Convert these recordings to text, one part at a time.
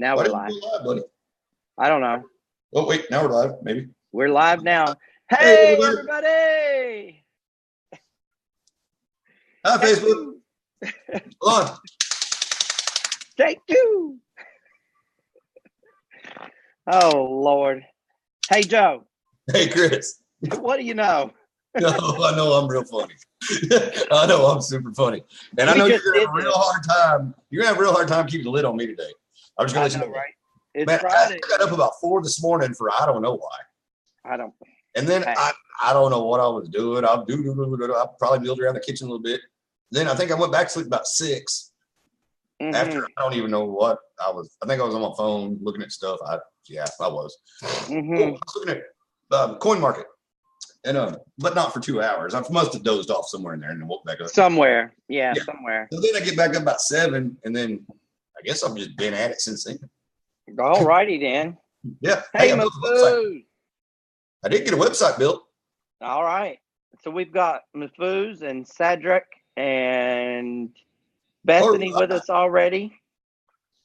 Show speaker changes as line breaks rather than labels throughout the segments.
Now
Why
we're
didn't
live.
you go live, buddy?
I don't know.
Oh, wait, now we're live, maybe.
We're live now.
Hey,
Hey, everybody!
Hi, Facebook. Hold on.
Take two. Oh, Lord. Hey, Joe.
Hey, Chris.
What do you know?
No, I know I'm real funny. I know I'm super funny. And I know you're going to have a real hard time. You're going to have a real hard time keeping the lid on me today. I'm just going to let you know.
Right? It's
Man,
Friday.
I got up about 4 this morning for I don't know why.
I don't.
And then
Hey.
I don't know what I was doing. I probably milled around the kitchen a little bit. Then I think I went back to sleep about 6.
Mm-hmm.
After I don't even know what I was. I think I was on my phone looking at stuff. I was.
Mm-hmm.
I was looking at Coin Market. And but not for 2 hours. I must have dozed off somewhere in there and then woke back up.
Somewhere. Yeah, somewhere.
So then I get back up about 7, and then I guess I've just been at it since then.
All righty then.
Yeah.
Hey, my food.
I did get a website built.
All right. So we've got Mafuz and Cedric and Bethany with us already.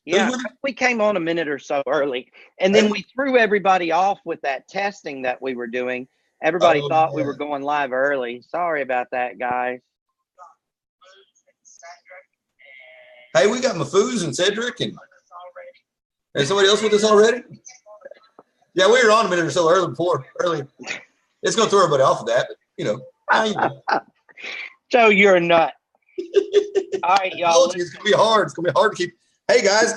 Yeah, we came on a minute or so early, and then we threw everybody off with that testing that we were doing. Everybody thought we were going live early. Sorry about that, guys.
Hey, we got Mafuz and Cedric and somebody else with us already? Yeah, we were on a minute or so early. It's going to throw everybody off of that, but, you know.
Joe, you're a nut. All right, y'all.
It's going to be hard. It's going to be hard to keep. Hey, guys,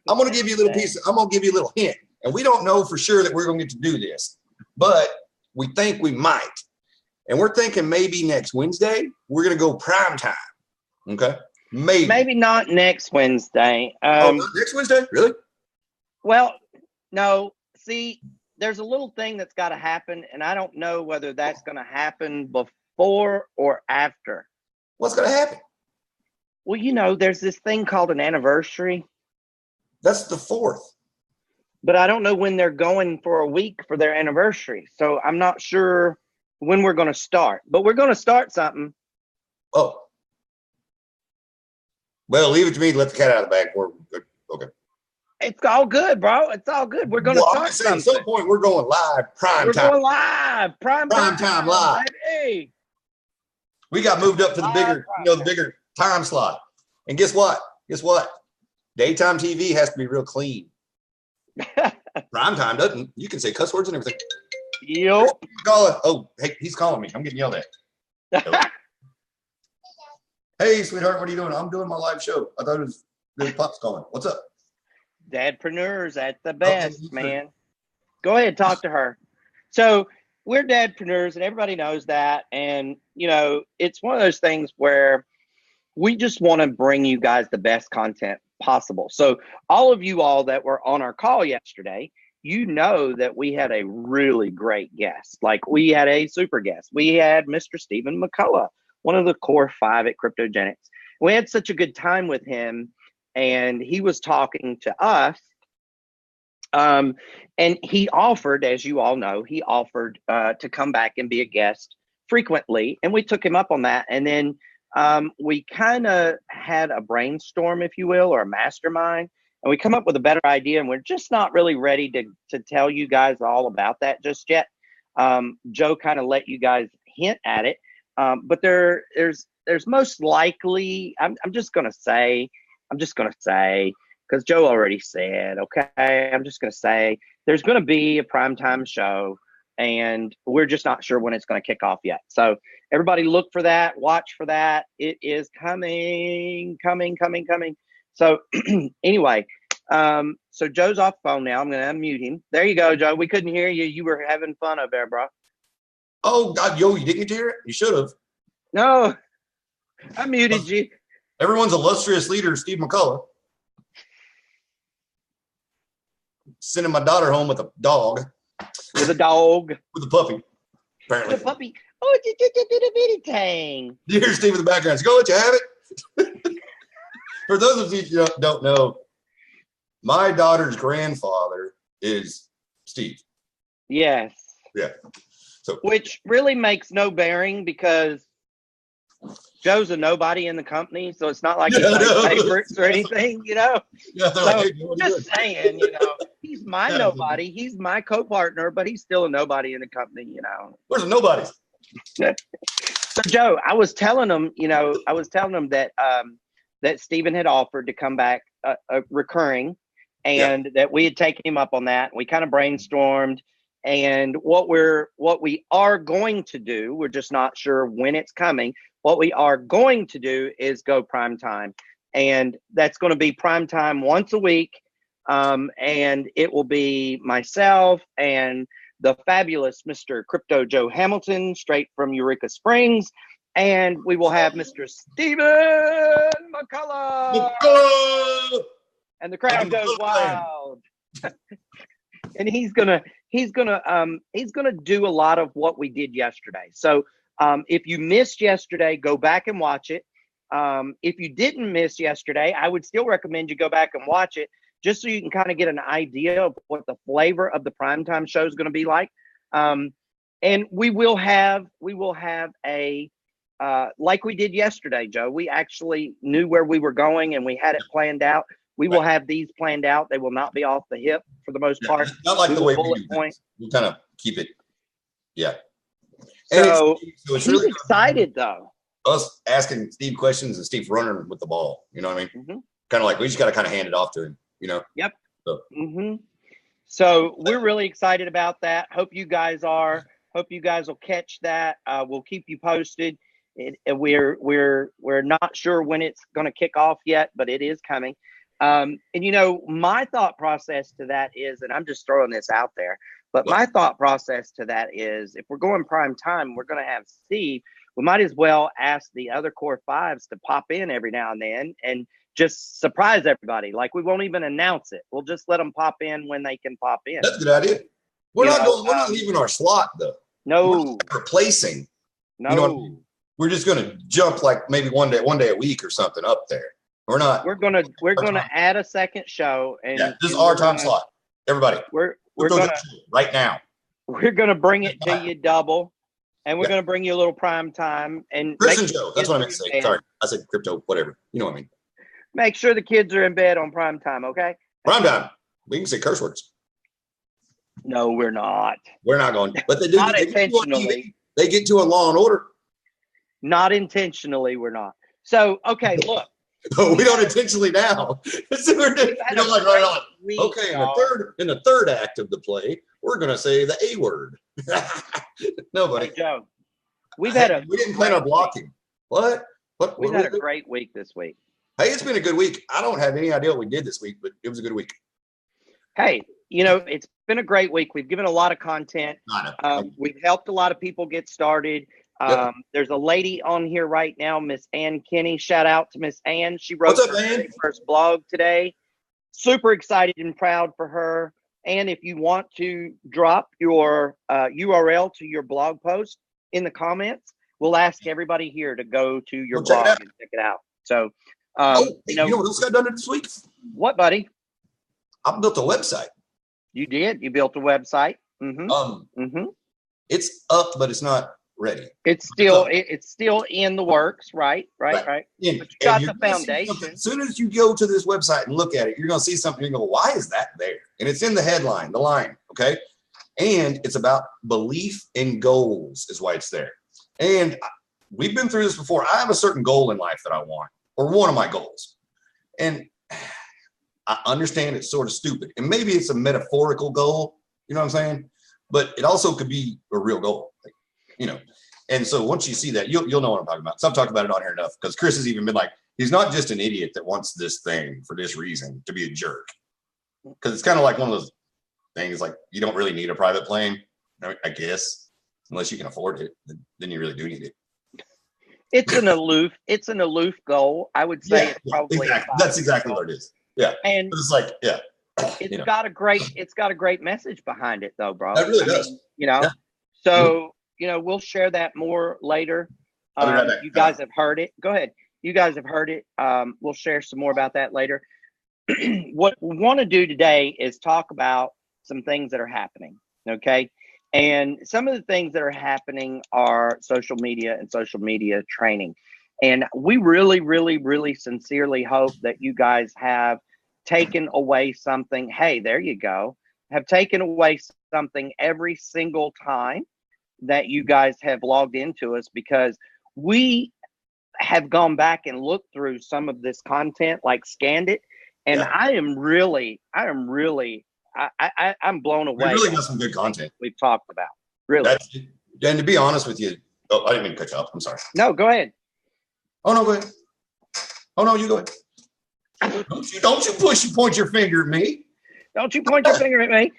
I'm going to give you a little piece. I'm going to give you a little hint. And we don't know for sure that we're going to get to do this, but we think we might. And we're thinking maybe next Wednesday, we're going to go prime time. Okay? Maybe
not next Wednesday.
Next Wednesday? Really?
Well, no. See, there's a little thing that's got to happen, and I don't know whether that's going to happen before or after.
What's going to happen?
Well, you know, there's this thing called an anniversary.
That's the 4th.
But I don't know when they're going for a week for their anniversary. So I'm not sure when we're going to start. But we're going to start something.
Oh. Well, leave it to me to let the cat out of the bag. We're good. Okay.
It's all good, bro. It's all good. We're going to start something.
At some point, we're going live prime time.
We're going live. Prime
time live.
Baby.
We got moved up to the bigger time slot. And guess what? Daytime TV has to be real clean. Prime time doesn't. You can say cuss words and everything.
Yep.
Oh, hey, he's calling me. I'm getting yelled at. Hey, sweetheart, what are you doing? I'm doing my live show. I thought it was Pop's calling. What's up?
Dadpreneurs at the best, man. Go ahead, talk to her. So we're dadpreneurs, and everybody knows that. And, you know, it's one of those things where we just want to bring you guys the best content possible. So all of you all that were on our call yesterday, you know that we had a really great guest. Like, we had a super guest. We had Mr. Stephen McCullough, one of the core 5 at Kryptogenics. We had such a good time with him, and he was talking to us. And he offered, as you all know, to come back and be a guest frequently. And we took him up on that. And then we kind of had a brainstorm, if you will, or a mastermind, and we come up with a better idea, and we're just not really ready to tell you guys all about that just yet. Joe kind of let you guys hint at it, but there's most likely, I'm just gonna say, because Joe already said, okay, I'm just gonna say there's gonna be a primetime show, and we're just not sure when it's going to kick off yet. So everybody look for that, watch for that. It is coming. So anyway, so Joe's off the phone now. I'm going to unmute him. There you go, Joe. We couldn't hear you. You were having fun up there, bro.
Oh, God, you didn't get to hear it? You should have.
No, I muted you.
Everyone's illustrious leader, Steve McCullough. Sending my daughter home with a dog.
With a dog.
With a puppy, apparently.
With a puppy. Oh, did a bitty tang.
You hear Steve in the background. Go, let you have it. For those of you who don't know, my daughter's grandfather is Steve.
Yes.
Yeah. So,
which really makes no bearing because Joe's a nobody in the company, so it's not like he's like favorites or anything, you know.
Yeah,
so
like, hey,
just saying, you know, he's my nobody. He's my co-partner, but he's still a nobody in the company, you know.
Where's the nobodies?
So Joe, I was telling him that that Stephen had offered to come back recurring, and that we had taken him up on that. We kind of brainstormed, and what we are going to do, we're just not sure when it's coming. What we are going to do is go prime time, and that's going to be prime time once a week, and it will be myself and the fabulous Mr. Krypto Joe Hamilton, straight from Eureka Springs, and we will have Mr. Stephen McCullough, and the crowd goes wild. And he's gonna do a lot of what we did yesterday. So if you missed yesterday, go back and watch it. If you didn't miss yesterday, I would still recommend you go back and watch it, just so you can kind of get an idea of what the flavor of the primetime show is going to be like. And we will have a like we did yesterday, Joe. We actually knew where we were going and we had it planned out. We will have these planned out. They will not be off the hip for the most part.
Not like the way we do things. We kind of keep it. Yeah.
So it's really excited though.
Us asking Steve questions and Steve running with the ball. You know what I mean? Mm-hmm. Kind of like we just got to kind of hand it off to him. You know? Yep.
So we're really excited about that. Hope you guys are. Hope you guys will catch that. We'll keep you posted. We're not sure when it's going to kick off yet, but it is coming. And you know, my thought process to that is, and I'm just throwing this out there, but my thought process to that is, if we're going prime time, we're going to have Steve. We might as well ask the other core fives to pop in every now and then and just surprise everybody. Like, we won't even announce it. We'll just let them pop in when they can pop in.
That's a good idea. We're not leaving our slot though.
No.
We're not replacing.
No.
You know what I mean? We're just going to jump like maybe one day a week or something up there. We're not.
We're gonna add a second show, and
this is our time slot. Everybody,
we're gonna
right now.
We're gonna bring it to you double, and we're gonna bring you a little prime time and
Chris and Joe. That's what I meant to say. Sorry, I said Krypto. Whatever. You know what I mean.
Make sure the kids are in bed on prime time. Okay.
Prime time. We can say curse words.
No, we're not.
We're not going. But they do.
Not intentionally.
They get to a Law and Order.
Not intentionally. We're not. So okay, look.
We don't intentionally now. Okay, in the third act of the play, we're going to say the A word. Nobody.
Hey, Joe, we
didn't plan our blocking. What?
We've had a great week this week.
Hey, it's been a good week. I don't have any idea what we did this week, but it was a good week.
Hey, you know, it's been a great week. We've given a lot of content. We've helped a lot of people get started. There's a lady on here right now, Miss Ann Kinney. Shout out to Miss Ann. She wrote her first blog today. Super excited and proud for her. And if you want to drop your URL to your blog post in the comments, we'll ask everybody here to go to your blog and check it out. So,
you know what else got done this week?
What, buddy?
I built a website.
You did? You built a website?
It's up, but it's not ready.
It's still in the works, right? But you got the foundation.
As soon as you go to this website and look at it, you're going to see something. You're going to go, why is that there? And it's in the headline, the line, okay? And it's about belief in goals is why it's there. And we've been through this before. I have a certain goal in life that I want, or one of my goals. And I understand it's sort of stupid. And maybe it's a metaphorical goal, you know what I'm saying? But it also could be a real goal. You know, and so once you see that, you'll know what I'm talking about. So I've talked about it on here enough, because Chris has even been like, he's not just an idiot that wants this thing for this reason to be a jerk. Because it's kind of like one of those things, like, you don't really need a private plane, I guess, unless you can afford it. Then you really do need it.
It's an aloof goal. I would say it's probably
exactly. That's exactly what it is. Yeah, and it's like,
it's got a great message behind it, though, bro.
That really does.
You know, so. You know, we'll share that more later. You guys have heard it. Go ahead. You guys have heard it. We'll share some more about that later. What we want to do today is talk about some things that are happening. Okay. And some of the things that are happening are social media and social media training. And we really, really, really sincerely hope that you guys have taken away something. Hey, there you go. Have taken away something every single time that you guys have logged into us, because we have gone back and looked through some of this content, like scanned it. And
Yeah.
I'm blown away.
We really got some good content
we've talked about. Really.
And to be honest with you, I didn't mean to cut you off. I'm sorry.
No, go ahead.
Oh, no, go ahead. Oh, no, you go ahead. Don't you point your finger at me.
Don't you point your finger at me.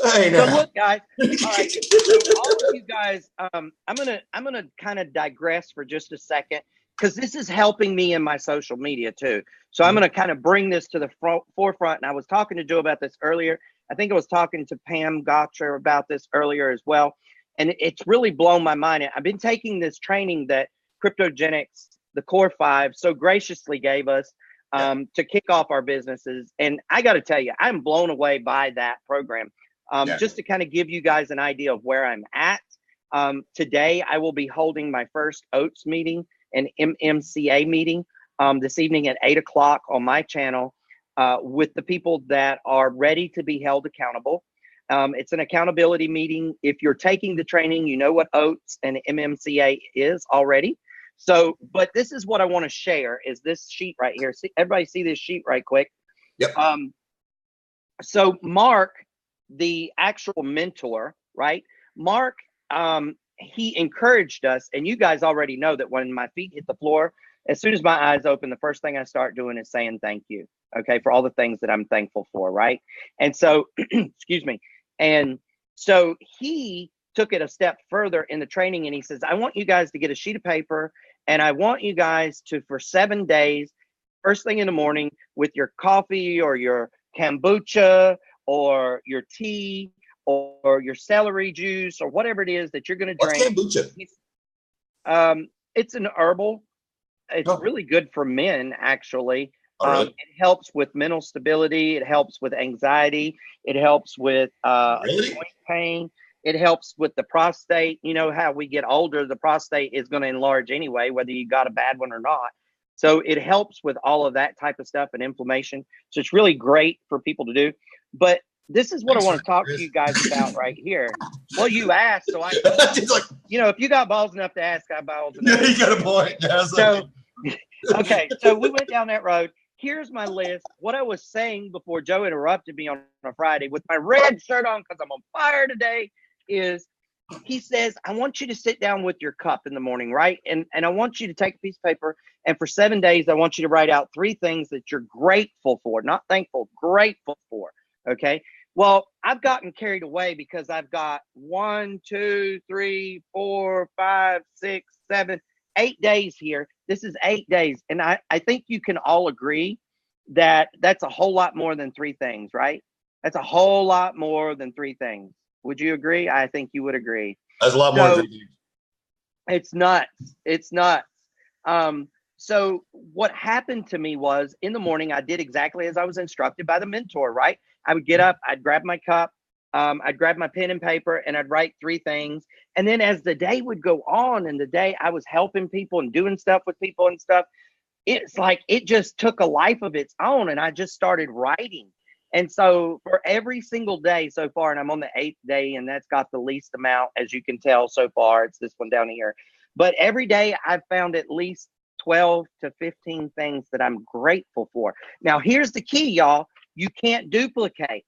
Hey, now.
So look, guys. All right, so all of you guys, I'm gonna kind of digress for just a second, because this is helping me in my social media too. So I'm gonna kind of bring this to the forefront. And I was talking to Joe about this earlier. I think I was talking to Pam Gotcher about this earlier as well. And it's really blown my mind. I've been taking this training that Cryptogenics, the Core 5, so graciously gave us to kick off our businesses. And I got to tell you, I'm blown away by that program. Just to kind of give you guys an idea of where I'm at. Today, I will be holding my first OATS meeting, an MMCA meeting, this evening at 8 o'clock on my channel with the people that are ready to be held accountable. It's an accountability meeting. If you're taking the training, you know what OATS and MMCA is already. So, but this is what I want to share is this sheet right here. See, everybody see this sheet right quick.
Yep.
So Mark, the actual mentor, right? Mark, he encouraged us, and you guys already know that when my feet hit the floor, as soon as my eyes open, the first thing I start doing is saying thank you, okay, for all the things that I'm thankful for, right? And so, excuse me. And so he took it a step further in the training, and he says, I want you guys to get a sheet of paper, and I want you guys to, for 7 days, first thing in the morning, with your coffee or your kombucha or your tea or your celery juice or whatever it is that you're going to drink.
What's kombucha?
It's an herbal. It's really good for men, actually.
Really?
It helps with mental stability. It helps with anxiety. It helps with joint pain. It helps with the prostate. You know how we get older, the prostate is going to enlarge anyway, whether you got a bad one or not. So it helps with all of that type of stuff and inflammation. So it's really great for people to do. But this is what I want to talk to you guys about right here. Well, you asked, so I,
like,
you know, if you got balls enough to ask, I got balls enough.
Yeah, you got a point. Yeah,
so, okay, so we went down that road. Here's my list. What I was saying before Joe interrupted me on a Friday with my red shirt on because I'm on fire today is he says, I want you to sit down with your cup in the morning, right? And I want you to take a piece of paper, and for 7 days, I want you to write out 3 things that you're grateful for, not thankful, grateful for, okay? Well, I've gotten carried away because I've got 1, 2, 3, 4, 5, 6, 7, 8 days here. This is 8 days. And I think you can all agree that that's a whole lot more than 3 things, right? That's a whole lot more than 3 things. Would you agree? I think you would agree.
That's a lot more than 3 things.
It's nuts. It's nuts. So what happened to me was in the morning, I did exactly as I was instructed by the mentor, right? I would get up, I'd grab my cup, I'd grab my pen and paper, and I'd write 3 things. And then as the day would go on and the day I was helping people and doing stuff with people and stuff, it's like it just took a life of its own, and I just started writing. And so for every single day so far, and I'm on the 8th day, and that's got the least amount, as you can tell so far, it's this one down here. But every day I've found at least 12 to 15 things that I'm grateful for. Now, here's the key, y'all. You can't duplicate.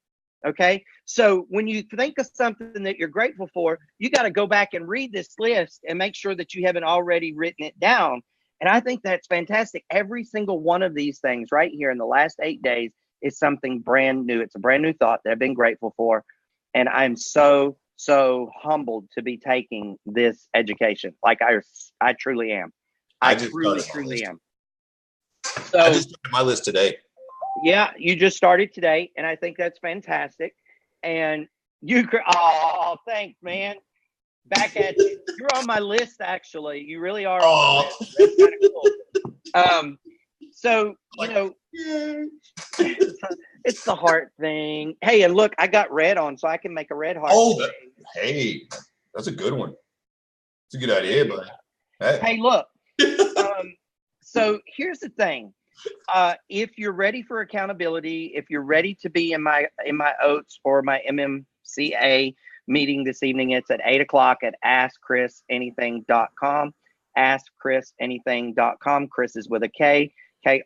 Okay. So when you think of something that you're grateful for, you got to go back and read this list and make sure that you haven't already written it down. And I think that's fantastic. Every single one of these things right here in the last 8 days is something brand new. It's a brand new thought that I've been grateful for. And I'm so humbled to be taking this education. Like I truly am. I truly am. So
I just started my list today.
Yeah, you just started today, and I think that's fantastic. And thanks, man. Back at you. You're on my list, actually. You really are. On my list. That's kind of cool. So you know, it's the heart thing. Hey, and look, I got red on, so I can make a red heart.
Oh, hey, that's a good one. It's a good idea, buddy.
Hey, look. So here's the thing. If you're ready for accountability, if you're ready to be in my oats or my MMCA meeting this evening, it's at 8 o'clock at askchrisanything.com. Askchrisanything.com. Chris is with a K, Kris.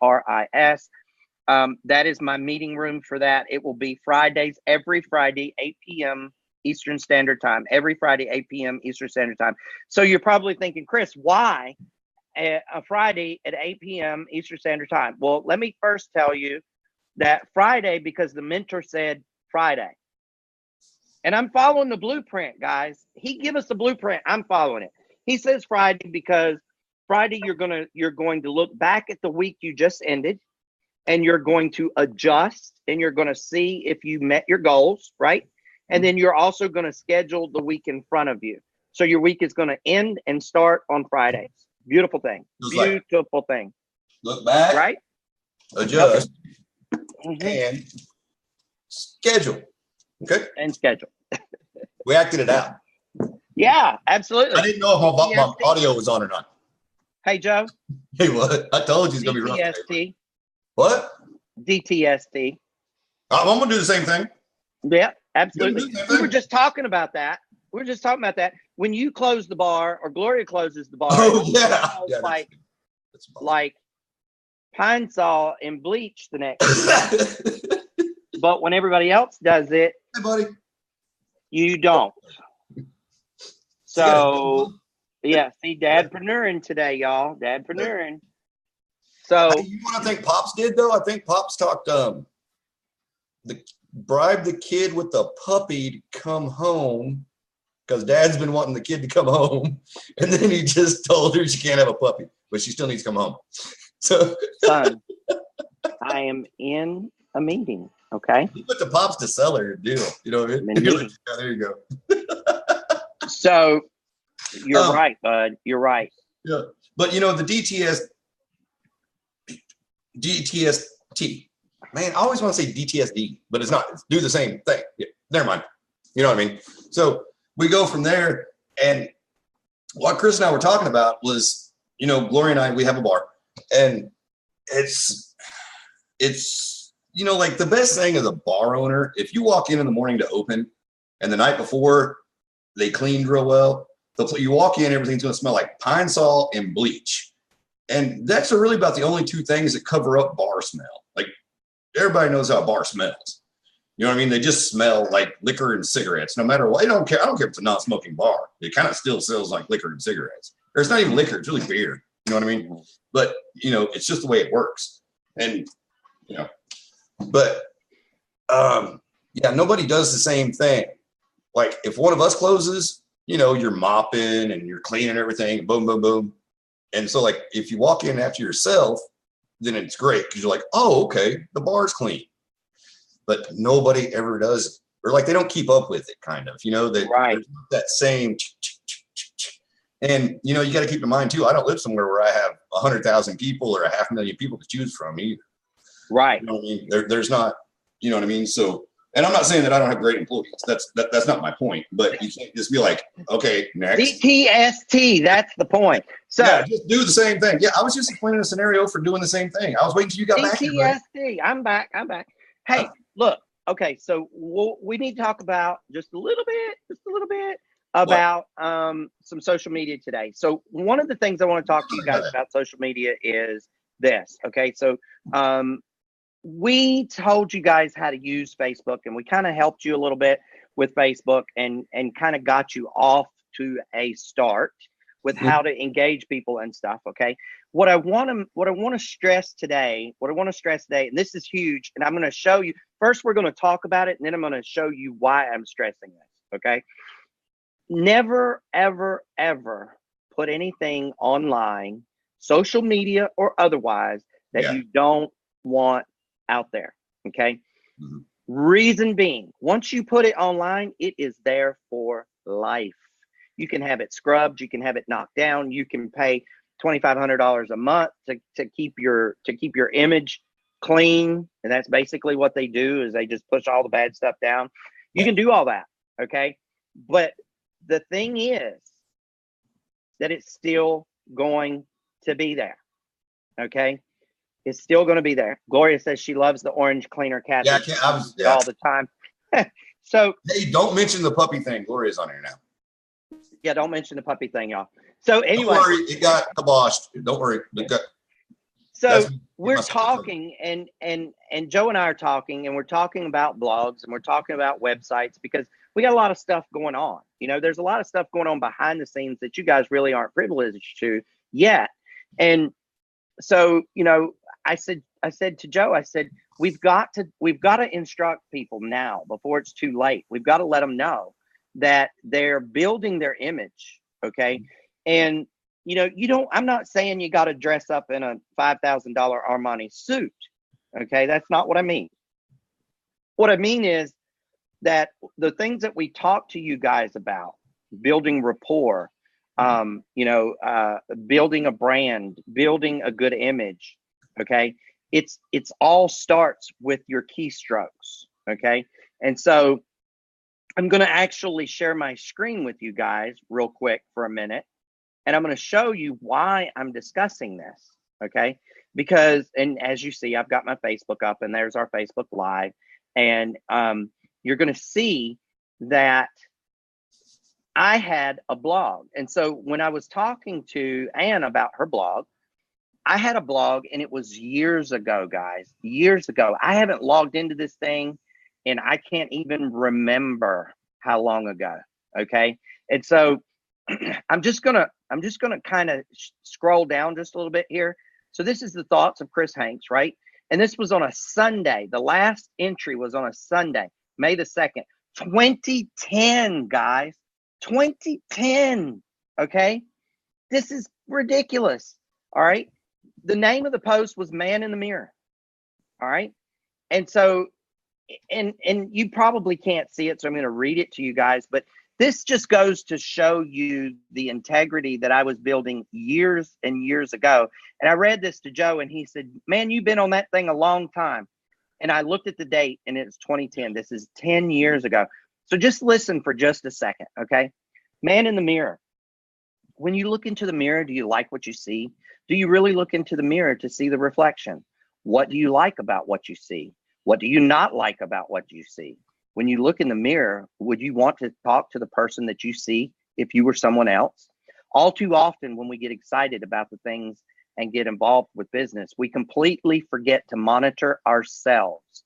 That is my meeting room for that. It will be Fridays, every Friday, 8 p.m. Eastern Standard Time. Every Friday, 8 p.m. Eastern Standard Time. So you're probably thinking, Chris, why a Friday at 8 p.m. Eastern Standard Time? Well, let me first tell you that Friday, because the mentor said Friday. And I'm following the blueprint, guys. He gave us the blueprint. I'm following it. He says Friday because Friday you're going to look back at the week you just ended, and you're going to adjust, and you're going to see if you met your goals, right? And then you're also going to schedule the week in front of you. So your week is going to end and start on Fridays. Beautiful thing. Beautiful thing.
Look back,
right?
Adjust, and schedule. Okay.
And schedule.
We acted it out.
Yeah, absolutely.
I didn't know if my audio was on or not.
Hey, Joe.
Hey, what? I told you it's going to be rough.
DTST.
What?
DTST.
I'm going to do the same thing.
Yeah, absolutely. We were just talking about that. When you close the bar, or Gloria closes the bar, like Pine Sol and bleach the next day. But when everybody else does it,
hey, buddy,
you don't. So, yeah, see, dadpreneuring today, y'all. Dadpreneuring. So,
hey, you know what I think Pops did, though? I think Pops talked bribe the kid with the puppy to come home, because Dad's been wanting the kid to come home, and then he just told her she can't have a puppy, but she still needs to come home. So,
son, I am in a meeting. Okay.
He put the Pops to sell her a deal. You know what I mean? Like, yeah, there you go.
So you're right, bud. You're right.
Yeah. But you know, the DTST. Man, I always want to say DTSD, but it's not. It's do the same thing. Yeah, never mind. You know what I mean? So we go from there. And what Chris and I were talking about was, you know, Gloria and I, we have a bar. And it's you know, like the best thing as a bar owner, if you walk in the morning to open and the night before they cleaned real well, you walk in, everything's going to smell like pine sol and bleach. And that's really about the only two things that cover up bar smell. Like everybody knows how a bar smells. You know what I mean? They just smell like liquor and cigarettes, no matter what. I don't care if it's a non-smoking bar. It kind of still smells like liquor and cigarettes. Or it's not even liquor, it's really beer. You know what I mean? But, you know, it's just the way it works. And, you know, but, yeah, nobody does the same thing. Like if one of us closes, you know, you're mopping and you're cleaning everything, boom, boom, boom. And so like, if you walk in after yourself, then it's great. Cause you're like, oh, okay, the bar's clean, but nobody ever does it. Or like, they don't keep up with it kind of, you know, that same, and you know, you got to keep in mind too, I don't live somewhere where I have 100,000 people or 500,000 people to choose from either.
Right.
You know what I mean? There's not, you know what I mean? So, and I'm not saying that I don't have great employees. That's not my point, but you can't just be like, okay, next.
DTST, that's the point. So
yeah, just do the same thing. Yeah, I was just explaining a scenario for doing the same thing. I was waiting till you got back.
DTST, I'm back. Hey, look, okay, so we need to talk about just a little bit about some social media today. So one of the things I want to talk to you guys about social media is this. Okay, so we told you guys how to use Facebook, and we kind of helped you a little bit with Facebook and kind of got you off to a start with how to engage people and stuff. Okay. What I want to stress today, and this is huge, and I'm going to show you first, we're going to talk about it, and then I'm going to show you why I'm stressing this. Okay. Never, ever, ever put anything online, social media or otherwise, that you don't want out there. Okay. Mm-hmm. Reason being, once you put it online, it is there for life. You can have it scrubbed, you can have it knocked down, you can pay $2,500 a month to keep your image clean. And that's basically what they do, is they just push all the bad stuff down. You can do all that. Okay. But the thing is that it's still going to be there. Okay. It's still going to be there. Gloria says she loves the orange cleaner cat.
Yeah,
all the time. So
hey, don't mention the puppy thing. Gloria's on here now.
Yeah, don't mention the puppy thing, y'all. So anyway,
don't worry, it got kiboshed. Don't worry.
So we're talking, and Joe and I are talking, and we're talking about blogs, and we're talking about websites, because we got a lot of stuff going on. You know, there's a lot of stuff going on behind the scenes that you guys really aren't privileged to yet. And so, you know, I said to Joe, I said, we've got to instruct people now before it's too late. We've got to let them know that they're building their image. Okay. And, you know, I'm not saying you got to dress up in a $5,000 Armani suit. Okay. That's not what I mean. What I mean is that the things that we talk to you guys about, building rapport, building a brand, building a good image. Okay. It's all starts with your keystrokes. Okay. And so I'm going to actually share my screen with you guys real quick for a minute. And I'm going to show you why I'm discussing this. Okay. Because, and as you see, I've got my Facebook up, and there's our Facebook Live. And you're going to see that I had a blog. And so when I was talking to Ann about her blog, I had a blog, and it was years ago, guys, years ago. I haven't logged into this thing, and I can't even remember how long ago. Okay. And so I'm just gonna kind of scroll down just a little bit here. So this is the thoughts of Chris Hanks, right? And this was on a Sunday. The last entry was on a Sunday, May the 2nd, 2010, guys. 2010. Okay. This is ridiculous. All right. The name of the post was Man in the Mirror. All right. And so, and you probably can't see it, so I'm going to read it to you guys, but this just goes to show you the integrity that I was building years and years ago. And I read this to Joe, and he said, man, you've been on that thing a long time. And I looked at the date, and it's 2010. This is 10 years ago. So just listen for just a second, okay? Man in the mirror. When you look into the mirror, do you like what you see? Do you really look into the mirror to see the reflection? What do you like about what you see? What do you not like about what you see? When you look in the mirror, would you want to talk to the person that you see if you were someone else? All too often, when we get excited about the things and get involved with business, we completely forget to monitor ourselves.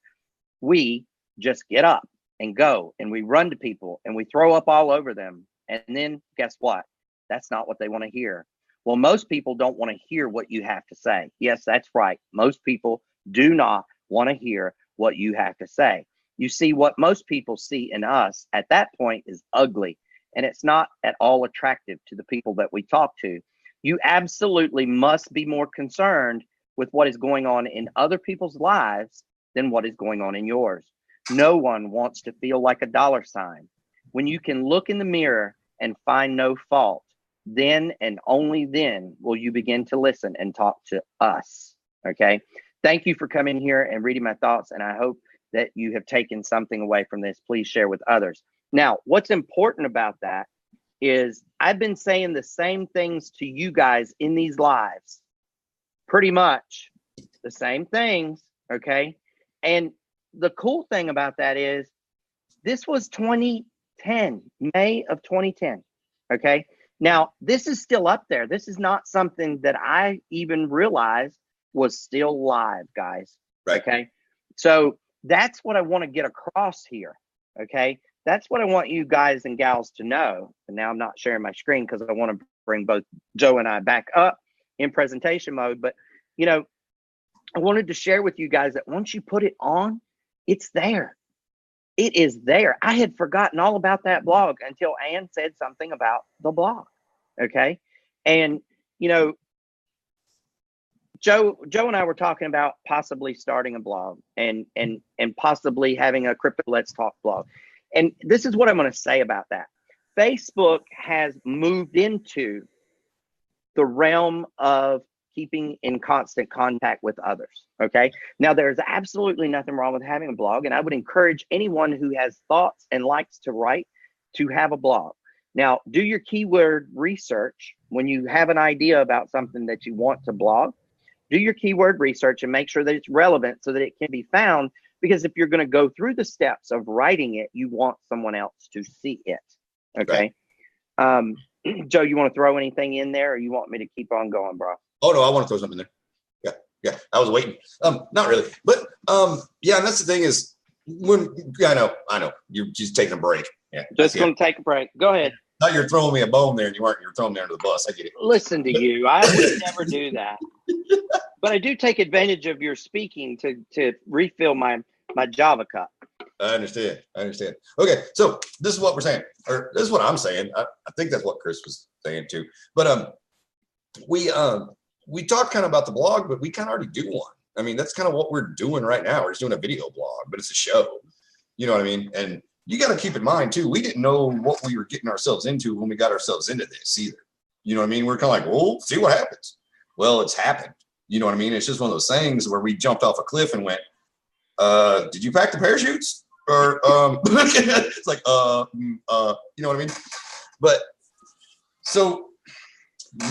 We just get up and go, and we run to people, and we throw up all over them. And then guess what? That's not what they want to hear. Well, most people don't want to hear what you have to say. Yes, that's right. Most people do not want to hear what you have to say. You see, what most people see in us at that point is ugly, and it's not at all attractive to the people that we talk to. You absolutely must be more concerned with what is going on in other people's lives than what is going on in yours. No one wants to feel like a dollar sign. When you can look in the mirror and find no fault, then and only then will you begin to listen and talk to us. Okay. Thank you for coming here and reading my thoughts. And I hope that you have taken something away from this. Please share with others. Now, what's important about that is I've been saying the same things to you guys in these lives, pretty much the same things. Okay. And the cool thing about that is this was 2010, May of 2010. Okay. Now, this is still up there. This is not something that I even realized was still live, guys.
Right.
Okay. So that's what I want to get across here. Okay. That's what I want you guys and gals to know. And now I'm not sharing my screen because I want to bring both Joe and I back up in presentation mode. But, you know, I wanted to share with you guys that once you put it on, it's there. It is there. I had forgotten all about that blog until Ann said something about the blog. Okay. And, you know, Joe and I were talking about possibly starting a blog and possibly having a Crypto Let's Talk blog. And this is what I'm going to say about that. Facebook has moved into the realm of keeping in constant contact with others. Okay. Now, there's absolutely nothing wrong with having a blog. And I would encourage anyone who has thoughts and likes to write to have a blog. Now, do your keyword research when you have an idea about something that you want to blog. do your keyword research and make sure that it's relevant so that it can be found. Because if you're going to go through the steps of writing it, you want someone else to see it. Okay. Right. Joe, you want to throw anything in there, or you want me to keep on going, bro?
Oh no, I want to throw something in there. Yeah. I was waiting. Not really, but yeah. And that's the thing is, I know you're just taking a break. Yeah.
Just going to take a break. Go ahead.
Now you're throwing me a bone there, and you weren't. You're throwing me under the bus. I get it.
Listen to you. I would never do that. But I do take advantage of your speaking to refill my Java cup.
I understand. Okay, so this is what we're saying, or this is what I'm saying. I think that's what Chris was saying too. But we talked kind of about the blog, but we kind of already do one. I mean, that's kind of what we're doing right now. We're just doing a video blog, but it's a show. You know what I mean? And you got to keep in mind too, we didn't know what we were getting ourselves into when we got ourselves into this either. You know what I mean? We're kind of like, well, see what happens. Well, it's happened. You know what I mean? It's just one of those things where we jumped off a cliff and went, did you pack the parachutes? Or it's like, you know what I mean? But so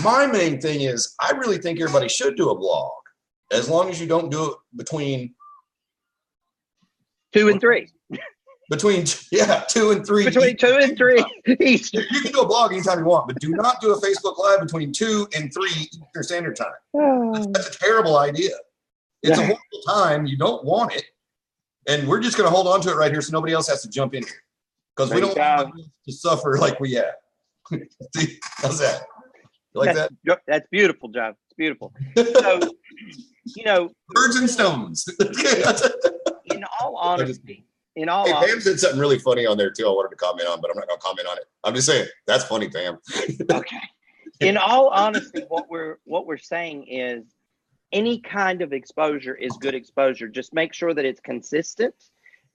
my main thing is, I really think everybody should do a blog, as long as you don't do it between
2 and 3.
Between 2 and 3.
Between 2 and 3 Eastern.
You can do a blog anytime you want, but do not do a Facebook Live between 2 and 3 Eastern Standard Time. That's a terrible idea. It's a horrible time. You don't want it. And we're just going to hold on to it right here so nobody else has to jump in here. Because we don't want to suffer like we have. See, how's that? You like that?
That's beautiful, John. It's beautiful. So, you know.
Birds and stones.
In all honesty.
Pam said something really funny on there too. I wanted to comment on, but I'm not going to comment on it. I'm just saying that's funny, Pam.
Okay. In all honesty, what we're saying is any kind of exposure is good exposure. Just make sure that it's consistent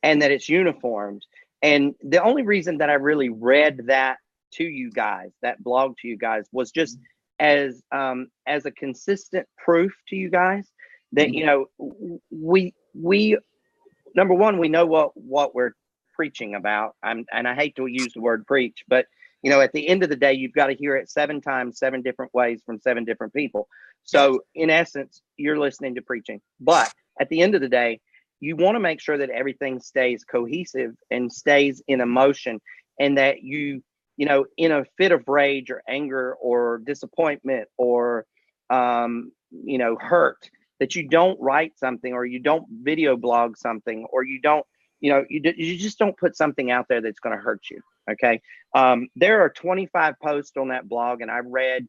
and that it's uniformed. And the only reason that I really read that to you guys, that blog to you guys, was just as a consistent proof to you guys that, you know, we number one, we know what we're preaching about. And I hate to use the word preach, but you know, at the end of the day, you've got to hear it 7 times, 7 different ways from 7 different people. So in essence, you're listening to preaching. But at the end of the day, you want to make sure that everything stays cohesive and stays in emotion, and that you know, in a fit of rage or anger or disappointment or, you know, hurt, that you don't write something, or you don't video blog something, or you don't, you know, you just don't put something out there that's going to hurt you. Okay. There are 25 posts on that blog, and I read,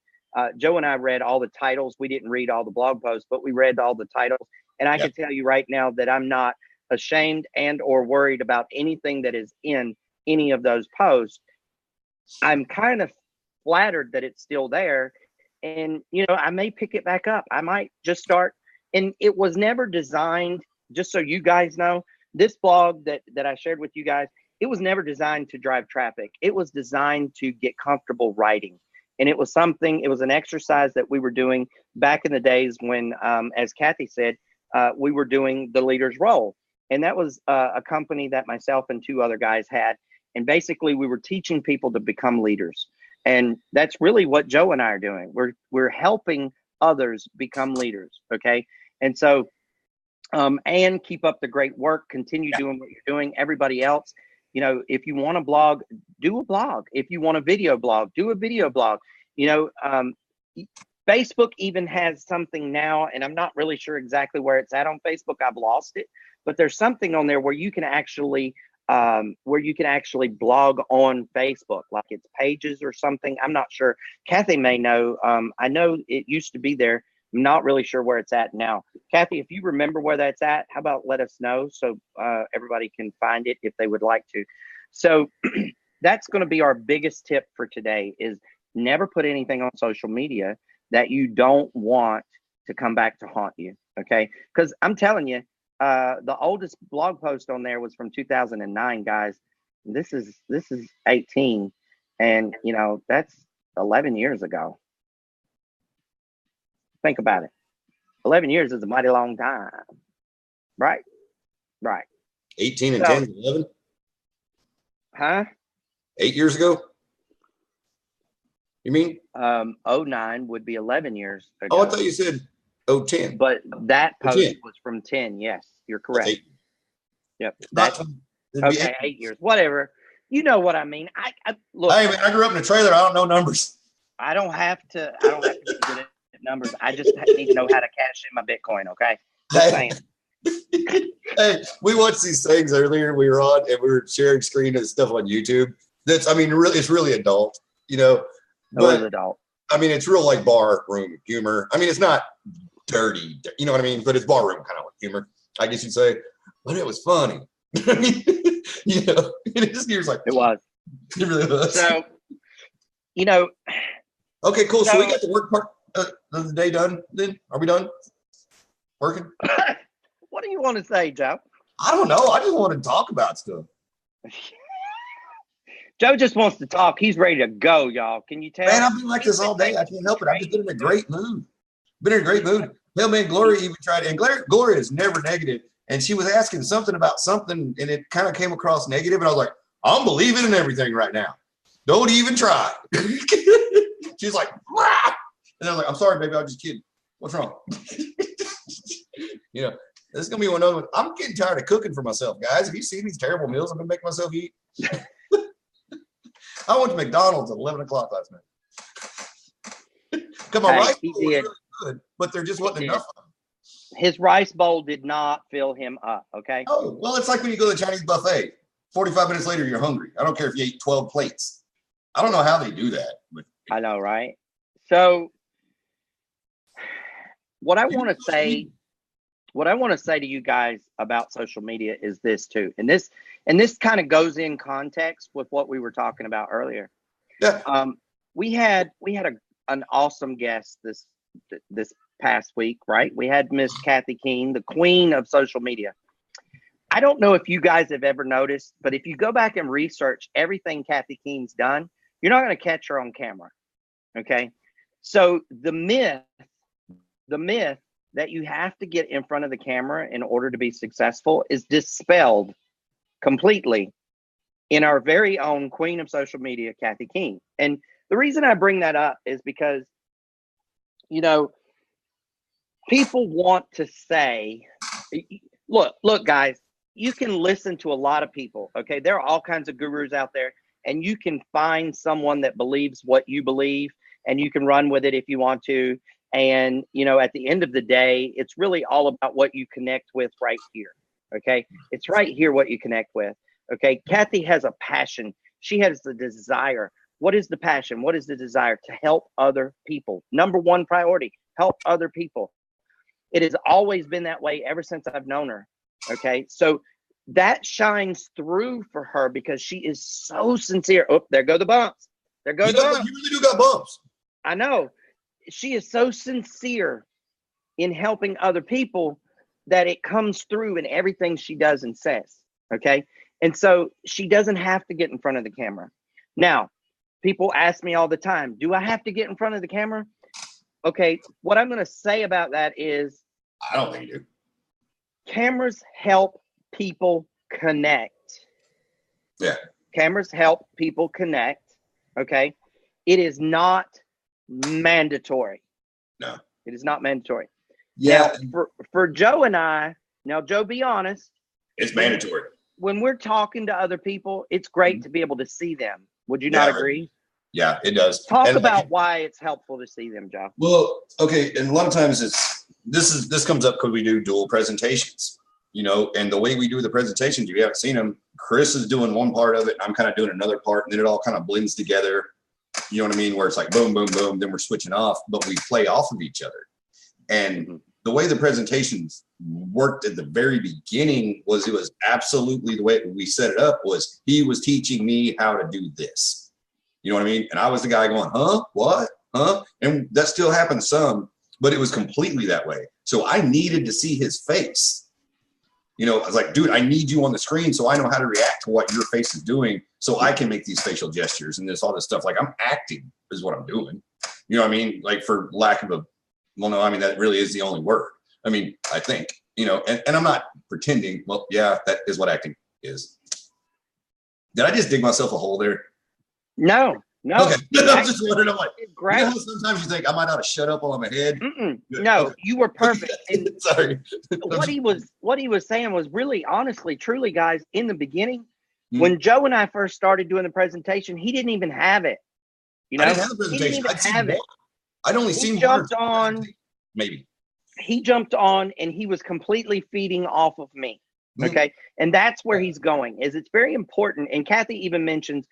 Joe and I read all the titles. We didn't read all the blog posts, but we read all the titles. And I can tell you right now that I'm not ashamed and or worried about anything that is in any of those posts. I'm kind of flattered that it's still there. And, you know, I may pick it back up. I might just start. And it was never designed, just so you guys know, this blog that I shared with you guys, it was never designed to drive traffic. It was designed to get comfortable writing. And it was an exercise that we were doing back in the days when, as Kathy said, we were doing the leader's role. And that was a company that myself and 2 other guys had. And basically we were teaching people to become leaders. And that's really what Joe and I are doing. We're helping others become leaders. Okay. And so, and keep up the great work, continue doing what you're doing. Everybody else, you know, if you want to blog, do a blog. If you want a video blog, do a video blog. You know, Facebook even has something now, and I'm not really sure exactly where it's at on Facebook. I've lost it, but there's something on there where you can actually blog on Facebook, like it's pages or something. I'm not sure. Kathy may know. I know it used to be there. I'm not really sure where it's at now. Kathy, if you remember where that's at, how about let us know so everybody can find it if they would like to. So that's going to be our biggest tip for today, is never put anything on social media that you don't want to come back to haunt you. Okay. Because I'm telling you, the oldest blog post on there was from 2009, guys. This is 18. And you know, that's 11 years ago. Think about it. 11 years is a mighty long time. Right.
18 and 10, 11.
Huh?
8 years ago? You mean?
09 would be 11 years ago.
Oh, I thought you said Oh, 10.
But that post
10.
was from 10. Yes, you're correct.
Yep.
That's okay. 8 years, whatever. You know what I mean. I look.
Hey, man, I grew up in a trailer. I don't know numbers.
I don't have to be good at numbers. I just need to know how to cash in my Bitcoin. Okay. Just saying.
Hey, we watched these things earlier. We were on and we were sharing screen and stuff on YouTube. It's really adult, but
it was adult.
I mean, it's real like bar room humor. I mean, it's not dirty, you know what I mean? But it's bar room kind of humor, I guess you'd say. But it was funny. I mean, it just was like,
it was.
It really was.
So,
Okay, cool. So we got the work part of the day done then? Are we done working?
What do you want to say, Joe?
I don't know. I just want to talk about stuff.
Joe just wants to talk. He's ready to go, y'all. Can you tell?
Man, I've been like this all day. I can't help it. I've just been in a great mood. Hell, man, Gloria even tried it. And Gloria is never negative. And she was asking something about something, and it kind of came across negative. And I was like, I'm believing in everything right now. Don't even try. She's like, "Wah!" And I was like, I'm sorry, baby. I was just kidding. What's wrong? This is going to be one of those. I'm getting tired of cooking for myself, guys. Have you seen these terrible meals I've been making myself eat? I went to McDonald's at 11 o'clock last night. Come on, rice bowls were really good, but there just wasn't enough of them.
His rice bowl did not fill him up, okay?
Oh, well, it's like when you go to the Chinese buffet. 45 minutes later, you're hungry. I don't care if you ate 12 plates. I don't know how they do that. But
I know, right? So what I want to say to you guys about social media is this too. And this kind of goes in context with what we were talking about earlier.
Yeah.
We had an awesome guest this past week, right? We had Miss Kathy Keene, the queen of social media. I don't know if you guys have ever noticed, but if you go back and research everything Kathy Keene's done, you're not going to catch her on camera. Okay. So the myth that you have to get in front of the camera in order to be successful is dispelled completely in our very own queen of social media, Kathy Keene. And the reason I bring that up is because, people want to say, look, guys, you can listen to a lot of people. Okay. There are all kinds of gurus out there, and you can find someone that believes what you believe, and you can run with it if you want to. And, at the end of the day, it's really all about what you connect with right here. Okay. It's right here what you connect with. Okay. Kathy has a passion. She has the desire. What is the passion? What is the desire? To help other people. Number one priority, help other people. It has always been that way ever since I've known her. Okay. So that shines through for her because she is so sincere. Oh, there go the bumps. There go the bumps.
You really do got bumps.
I know. She is so sincere in helping other people that it comes through in everything she does and says. Okay. And so she doesn't have to get in front of the camera. Now, people ask me all the time, do I have to get in front of the camera? Okay. What I'm going to say about that is,
I don't think you do.
Cameras help people connect.
Yeah.
Cameras help people connect. Okay. It is not mandatory.
No.
It is not mandatory.
Yeah.
Now, for Joe and I, Joe, be honest.
It's mandatory.
When we're talking to other people, it's great to be able to see them. Would you not agree?
Yeah, it does.
Talk about why it's helpful to see them, Joe.
Well, okay, and a lot of times this comes up because we do dual presentations, and the way we do the presentations, you haven't seen them. Chris is doing one part of it, I'm kind of doing another part, and then it all kind of blends together. You know what I mean? Where it's like boom, boom, boom, then we're switching off, but we play off of each other. And the way the presentations worked at the very beginning it was absolutely the way we set it up was he was teaching me how to do this. You know what I mean? And I was the guy going, huh? What? Huh? And that still happens some, but it was completely that way. So I needed to see his face. I was like, dude, I need you on the screen so I know how to react to what your face is doing so I can make these facial gestures and all this stuff. Like I'm acting is what I'm doing. You know what I mean? Like for lack of that really is the only word. I mean, I think, and I'm not pretending. Well, yeah, that is what acting is. Did I just dig myself a hole there?
No, No.
Okay. I'm just wondering. I'm like,
great.
You know how sometimes you think I might ought to shut up while I'm ahead?
No,
okay.
You were perfect. And
sorry.
what he was saying was really, honestly, truly, guys, in the beginning,
when
Joe and I first started doing the presentation, he didn't even have it. You know,
I didn't have the presentation. I'd seen one. I'd only seen
jumped on.
Maybe.
He jumped on and he was completely feeding off of me. Okay. And that's where he's going. Is it's very important. And Kathy even mentions,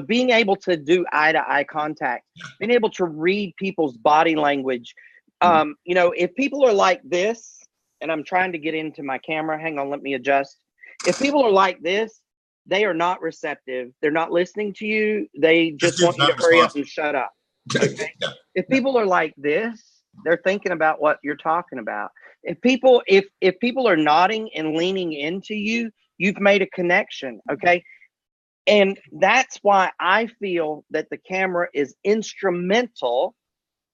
being able to do eye-to-eye contact, being able to read people's body language. If people are like this, and I'm trying to get into my camera, hang on, let me adjust. If people are like this, they are not receptive. They're not listening to you. They just want you to hurry up and shut up. Okay. If people are like this, they're thinking about what you're talking about. If people are nodding and leaning into you, you've made a connection. Okay. And that's why I feel that the camera is instrumental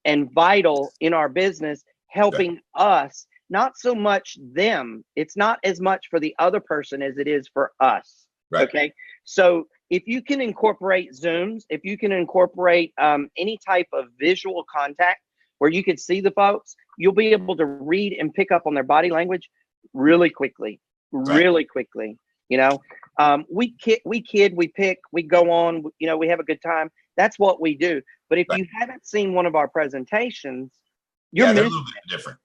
and vital in our business, helping us, not so much them. It's not as much for the other person as it is for us. Right. Okay. So if you can incorporate Zooms, if you can incorporate any type of visual contact where you can see the folks, you'll be able to read and pick up on their body language really quickly, really quickly. We kid, we pick, we go on, we have a good time. That's what we do. But if you haven't seen one of our presentations, you're missing
a little bit different.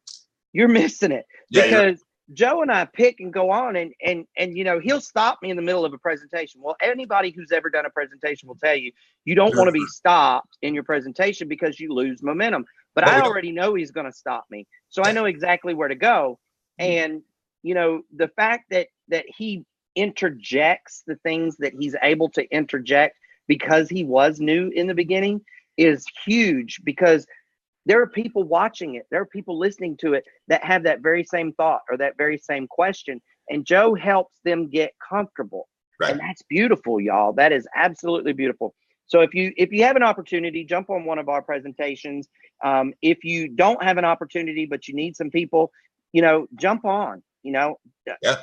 You're missing it because Joe and I pick and go on and he'll stop me in the middle of a presentation. Well, anybody who's ever done a presentation will tell you, you don't want to be stopped in your presentation because you lose momentum. But I already know he's going to stop me. So I know exactly where to go. And, the fact that he interjects the things that he's able to interject because he was new in the beginning is huge, because there are people watching it. There are people listening to it that have that very same thought or that very same question. And Joe helps them get comfortable. Right. And that's beautiful, y'all. That is absolutely beautiful. So if you have an opportunity, jump on one of our presentations. If you don't have an opportunity, but you need some people, jump on,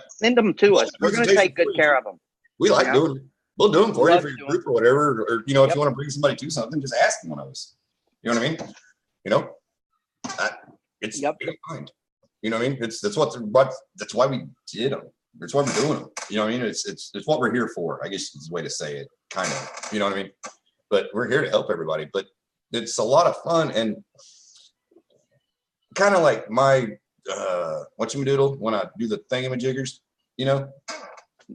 send them to us. We're going to take good care of them.
We like doing it. We'll do them for you for your group or whatever. Or, if you want to bring somebody to something, just ask one of us. You know what I mean? It's mind. You know what I mean? That's why we did them. That's why we're doing them. You know what I mean? It's what we're here for, I guess is the way to say it, kind of. You know what I mean? But we're here to help everybody. But it's a lot of fun and kind of like my whatchamadoodle when I do the thingamajiggers,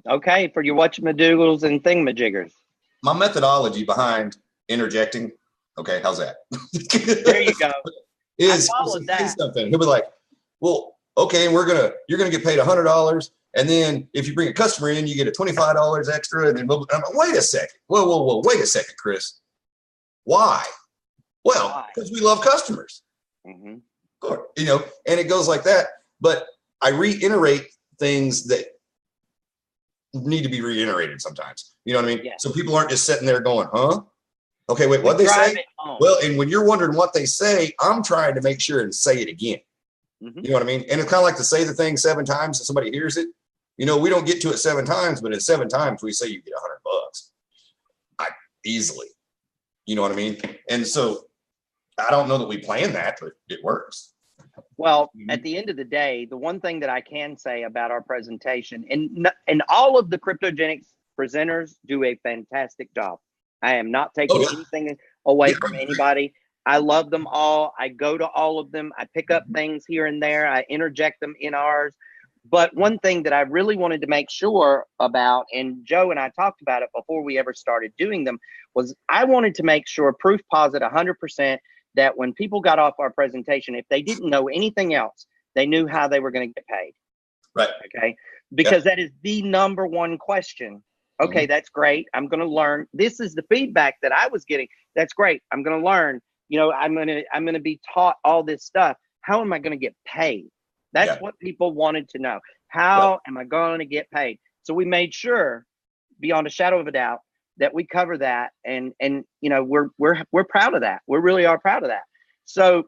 Okay, for your whatchamadoodles and thingamajiggers.
My methodology behind interjecting. Okay, how's that?
There you go.
Is something. He'll be like, well, okay, you're gonna get paid $100, and then if you bring a customer in, you get a $25 extra, and then I'm like, wait a second. Whoa, wait a second, Chris. Why? Well, because we love customers. Mm-hmm. Of course, and it goes like that. But I reiterate things that need to be reiterated sometimes. You know what I mean? Yeah. So people aren't just sitting there going, huh? Okay, wait, what'd they say? Well, and when you're wondering what they say, I'm trying to make sure and say it again. Mm-hmm. You know what I mean? And it's kind of like to say the thing 7 times and somebody hears it. We don't get to it 7 times, but at 7 times we say you get $100. Easily. You know what I mean? And so I don't know that we planned that, but it works.
Well, at the end of the day, the one thing that I can say about our presentation, and all of the Cryptogenics presenters do a fantastic job. I am not taking anything away from anybody. I love them all. I go to all of them. I pick up things here and there. I interject them in ours. But one thing that I really wanted to make sure about, and Joe and I talked about it before we ever started doing them, was I wanted to make sure, proof posit 100%, that when people got off our presentation, if they didn't know anything else, they knew how they were going to get paid.
Right.
Okay. Because that is the number one question. Okay, that's great. I'm going to learn. This is the feedback that I was getting. That's great. I'm going to learn. I'm going to be taught all this stuff. How am I going to get paid? That's what people wanted to know. How am I going to get paid? So we made sure, beyond a shadow of a doubt, that we cover that. And we're proud of that. We really are proud of that. So,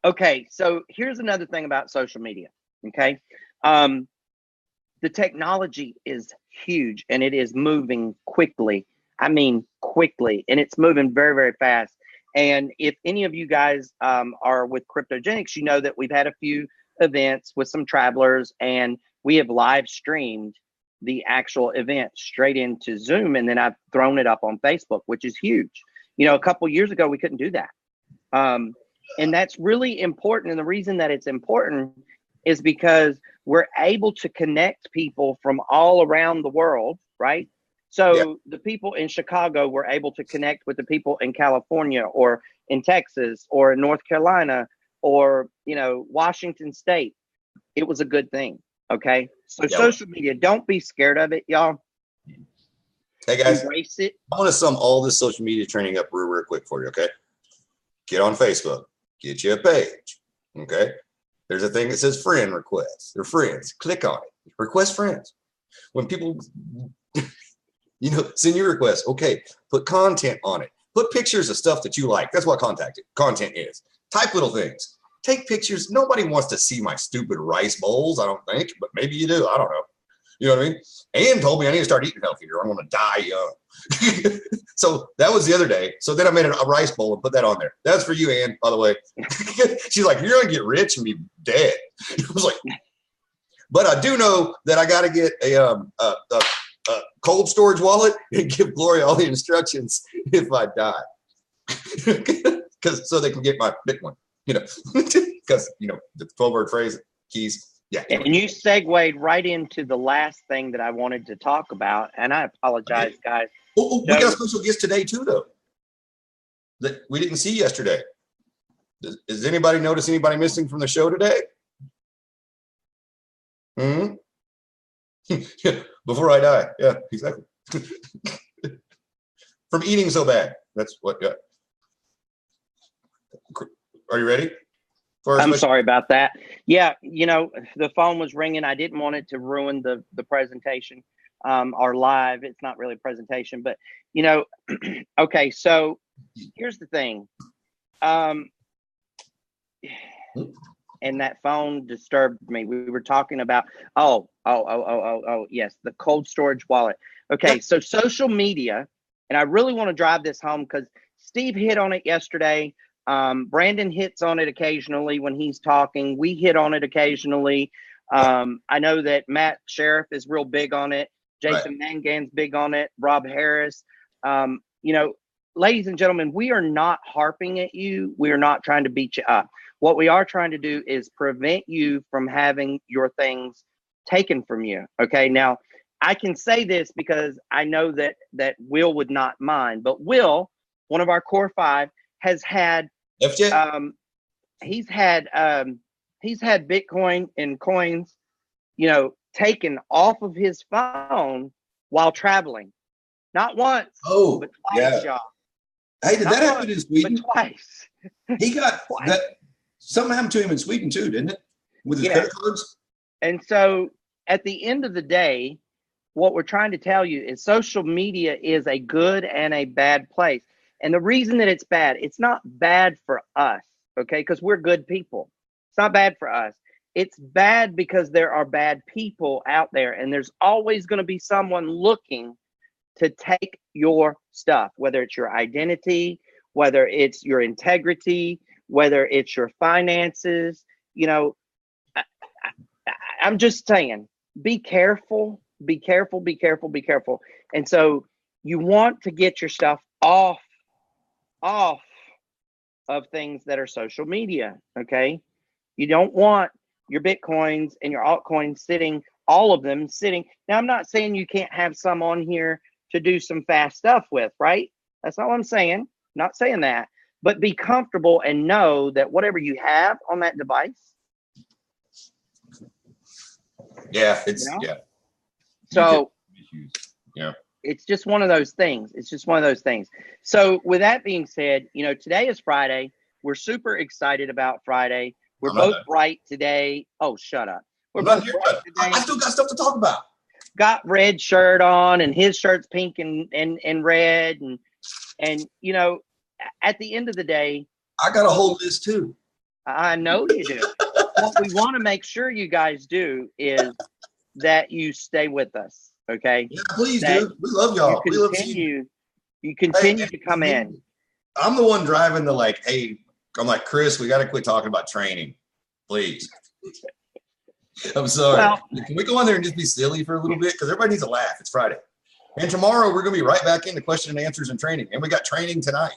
okay. So here's another thing about social media. Okay. The technology is huge and it is moving quickly. I mean, quickly, and it's moving very, very fast. And if any of you guys are with Cryptogenics, you know that we've had a few events with some travelers, and we have live streamed the actual event straight into Zoom, and then I've thrown it up on Facebook, which is huge. You know, a couple years ago, we couldn't do that. And that's really important. And the reason that it's important is because we're able to connect people from all around the world, right? So the people in Chicago were able to connect with the people in California or in Texas or in North Carolina or, you know, Washington State. It was a good thing. Okay. So social media, don't be scared of it, y'all.
Hey guys,
embrace it.
I want to sum all this social media training up real quick for you. Okay. Get on Facebook, get you a page. Okay. There's a thing that says friend requests. They're friends. Click on it. Request friends. When people, you know, send your request. Okay. Put content on it. Put pictures of stuff that you like. That's what content is. Type little things. Take pictures. Nobody wants to see my stupid rice bowls, I don't think, but maybe you do. I don't know. You know what I mean? Ann told me I need to start eating healthier. I'm going to die young. So that was the other day. So then I made a rice bowl and put that on there. That's for you, Ann, by the way. She's like, you're going to get rich and be dead. I was like, but I do know that I got to get a cold storage wallet and give Gloria all the instructions if I die. Because so they can get my Bitcoin, you know, because, you know, the 12-word phrase, keys. Yeah.
And you segued right into the last thing that I wanted to talk about. And I apologize, guys.
Oh, we got a special guest today, too, though, that we didn't see yesterday. Does anybody notice anybody missing from the show today? Yeah, before I die. Yeah, exactly. From eating so bad. That's what got. Are you ready?
I'm sorry about that. Yeah, you know, the phone was ringing. I didn't want it to ruin the presentation or live. It's not really a presentation, but, you know, okay, so here's the thing. And that phone disturbed me. We were talking about, yes, the cold storage wallet. Okay, so social media, and I really want to drive this home because Steve hit on it yesterday. Brandon hits on it occasionally when he's talking. We hit on it occasionally. I know that Matt Sheriff is real big on it. Jason Mangan's big on it. Rob Harris. You know, ladies and gentlemen, we are not harping at you. We are not trying to beat you up. What we are trying to do is prevent you from having your things taken from you. Okay. Now, I can say this because I know that Will would not mind, but Will, one of our core 5, has had he's had Bitcoin and coins, you know, taken off of his phone while traveling. Not once, but twice, y'all.
Hey, did that happen in Sweden?
But twice.
He got that. Something happened to him in Sweden too, didn't it? With his credit cards. And
so, at the end of the day, what we're trying to tell you is social media is a good and a bad place. And the reason that it's bad, it's not bad for us, okay? Because we're good people. It's not bad for us. It's bad because there are bad people out there, and there's always going to be someone looking to take your stuff, whether it's your identity, whether it's your integrity, whether it's your finances. You know, I'm just saying, be careful, be careful, be careful, be careful. And so you want to get your stuff off of things that are social media, okay? You don't want your Bitcoins and your altcoins sitting, all of them sitting. Now, I'm not saying you can't have some on here to do some fast stuff with, right? That's not what I'm saying. I'm not saying that. But be comfortable and know that whatever you have on that device.
Yeah, it's,
So,
yeah.
It's just one of those things. It's just one of those things. So with that being said, you know, today is Friday. We're super excited about Friday. We're both bright today. Oh, shut up. We're both bright today.
I still got stuff to talk about.
Got red shirt on, and his shirt's pink and red. And, you know, at the end of the day,
I got a whole list too.
I know you do. What we want to make sure you guys do is that you stay with us. Okay.
Yeah, please do. We love y'all. We love you.
You continue to come in.
I'm the one driving the like, hey, I'm like, Chris, we got to quit talking about training, please. I'm sorry. Well, can we go on there and just be silly for a little bit? Because everybody needs a laugh. It's Friday. And tomorrow we're going to be right back into question and answers and training. And we got training tonight.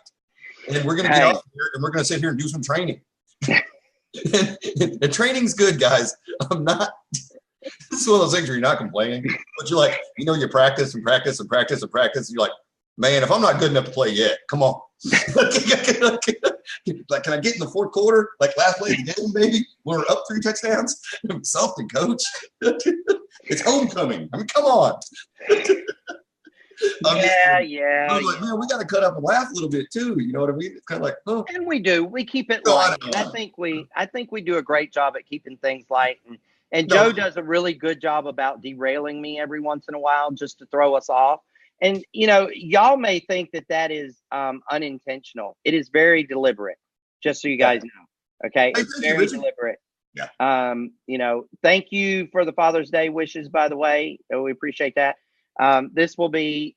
And we're going to get off here and we're going to sit here and do some training. and training's good, guys. I'm not. This is one of those things where you're not complaining, but you're like, you practice and practice and practice and practice. And you're like, man, if I'm not good enough to play yet, come on. Like, can I get in the fourth quarter? Like last play of the game, maybe? When we're up 3 touchdowns? Something, coach. It's homecoming. I mean, come on.
Yeah.
I was like, man, we got to cut up and laugh a little bit too. You know what I mean? It's kind of like, oh.
And we do. We keep it light. I think we do a great job at keeping things light. And Joe does a really good job about derailing me every once in a while just to throw us off. And, y'all may think that is unintentional. It is very deliberate, just so you guys know. Okay. It's very deliberate.
Yeah.
Thank you for the Father's Day wishes, by the way. We appreciate that. This will be